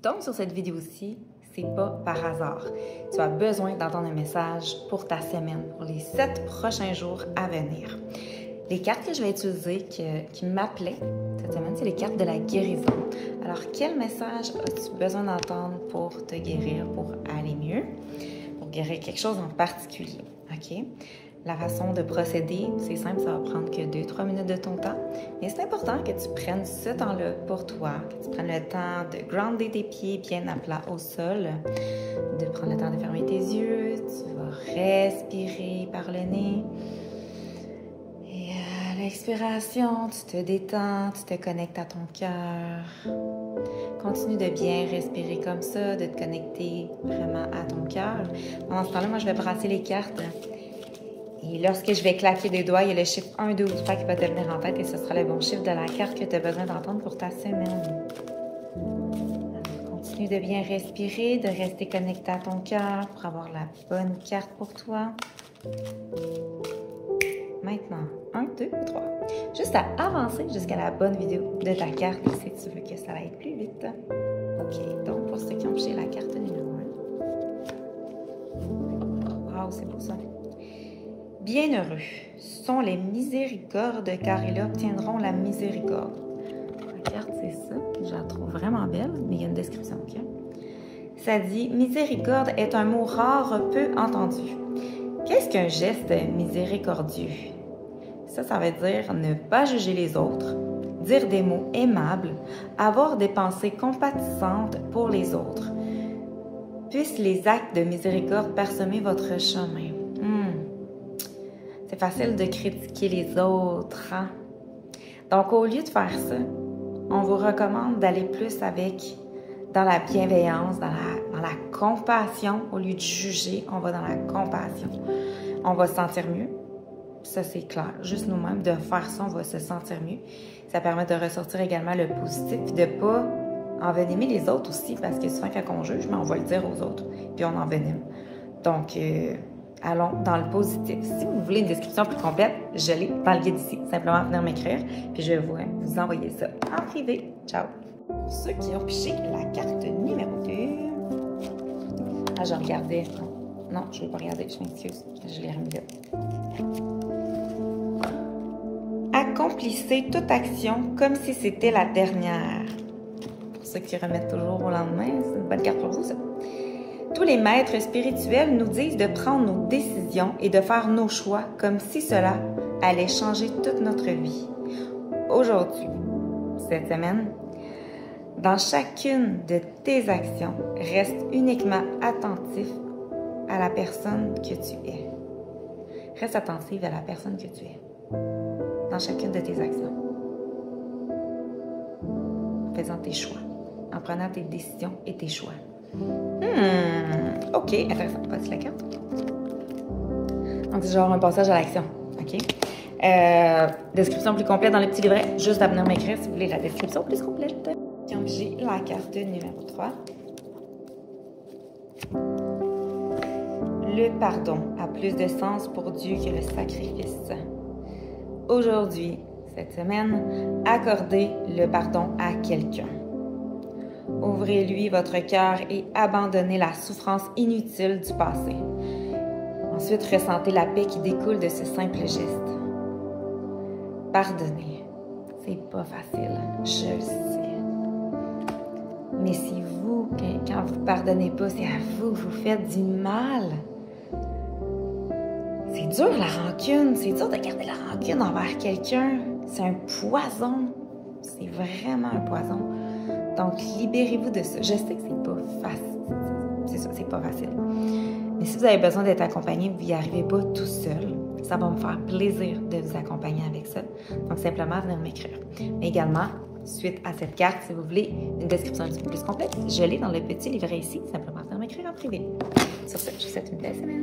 tombes sur cette vidéo-ci, c'est pas par hasard. Tu as besoin d'entendre un message pour ta semaine, pour les 7 prochains jours à venir. Les cartes que je vais utiliser qui m'appelaient cette semaine, c'est les cartes de la guérison. Alors, quel message as-tu besoin d'entendre pour te guérir, pour aller mieux, pour guérir quelque chose en particulier? OK? La façon de procéder, c'est simple, ça va prendre que 2-3 minutes de ton temps. Mais c'est important que tu prennes ce temps-là pour toi, que tu prennes le temps de grounder tes pieds bien à plat au sol, de prendre le temps de fermer tes yeux. Tu vas respirer par le nez. Et à l'expiration, tu te détends, tu te connectes à ton cœur. Continue de bien respirer comme ça, de te connecter vraiment à ton cœur. Pendant ce temps-là, moi, je vais brasser les cartes. Et lorsque je vais claquer des doigts, il y a le chiffre 1, 2 ou 3 qui va te venir en tête et ce sera le bon chiffre de la carte que tu as besoin d'entendre pour ta semaine. Alors, continue de bien respirer, de rester connecté à ton cœur pour avoir la bonne carte pour toi. Maintenant, 1, 2 ou 3. Juste à avancer jusqu'à la bonne vidéo de ta carte si tu veux que ça aille plus vite. OK, donc pour ceux qui ont pigé la carte numéro 1. Wow, c'est beau ça. Bienheureux sont les miséricordes, car ils obtiendront la miséricorde. La carte, c'est ça. Je la trouve vraiment belle, mais il y a une description. Okay? Ça dit « Miséricorde est un mot rare, peu entendu. » Qu'est-ce qu'un geste miséricordieux? Ça veut dire ne pas juger les autres, dire des mots aimables, avoir des pensées compatissantes pour les autres. Puissent les actes de miséricorde parsemer votre chemin. C'est facile de critiquer les autres. Hein? Donc, au lieu de faire ça, on vous recommande d'aller plus dans la bienveillance, dans la compassion. Au lieu de juger, on va dans la compassion. On va se sentir mieux. Ça, c'est clair. Juste nous-mêmes, de faire ça, on va se sentir mieux. Ça permet de ressortir également le positif et de ne pas envenimer les autres aussi, parce que souvent, quand on juge, on va le dire aux autres, puis on envenime. Donc, allons dans le positif. Si vous voulez une description plus complète, je l'ai dans le guide ici. Simplement venir m'écrire, puis je vais vous envoyer ça en privé. Ciao! Pour ceux qui ont piché la carte numéro 2. Ah, je regardais. Non, je ne vais pas regarder, je m'excuse. Je l'ai remis là. Accomplissez toute action comme si c'était la dernière. Pour ceux qui remettent toujours au lendemain, c'est une bonne carte pour vous, ça. Tous les maîtres spirituels nous disent de prendre nos décisions et de faire nos choix comme si cela allait changer toute notre vie. Aujourd'hui, cette semaine, dans chacune de tes actions, reste uniquement attentif à la personne que tu es. Reste attentive à la personne que tu es. Dans chacune de tes actions. En faisant tes choix. En prenant tes décisions et tes choix. OK, intéressant. Voici la carte. Donc, c'est genre un passage à l'action. OK? Description plus complète dans le petit livret. Juste à venir m'écrire si vous voulez la description plus complète. Donc, j'ai la carte numéro 3. Le pardon a plus de sens pour Dieu que le sacrifice. Aujourd'hui, cette semaine, accordez le pardon à quelqu'un. Ouvrez-lui votre cœur et abandonnez la souffrance inutile du passé. Ensuite, ressentez la paix qui découle de ce simple geste. Pardonnez. C'est pas facile, je le sais. Mais si vous, quand vous pardonnez pas, c'est à vous que vous faites du mal. C'est dur la rancune, c'est dur de garder la rancune envers quelqu'un. C'est un poison. C'est vraiment un poison. Donc, libérez-vous de ça. Je sais que c'est pas facile. C'est ça, c'est pas facile. Mais si vous avez besoin d'être accompagné, vous n'y arrivez pas tout seul, ça va me faire plaisir de vous accompagner avec ça. Donc, simplement, venir m'écrire. Mais également, suite à cette carte, si vous voulez une description un petit peu plus complète, je l'ai dans le petit livret ici. Simplement, venir m'écrire en privé. Sur ce, je vous souhaite une belle semaine.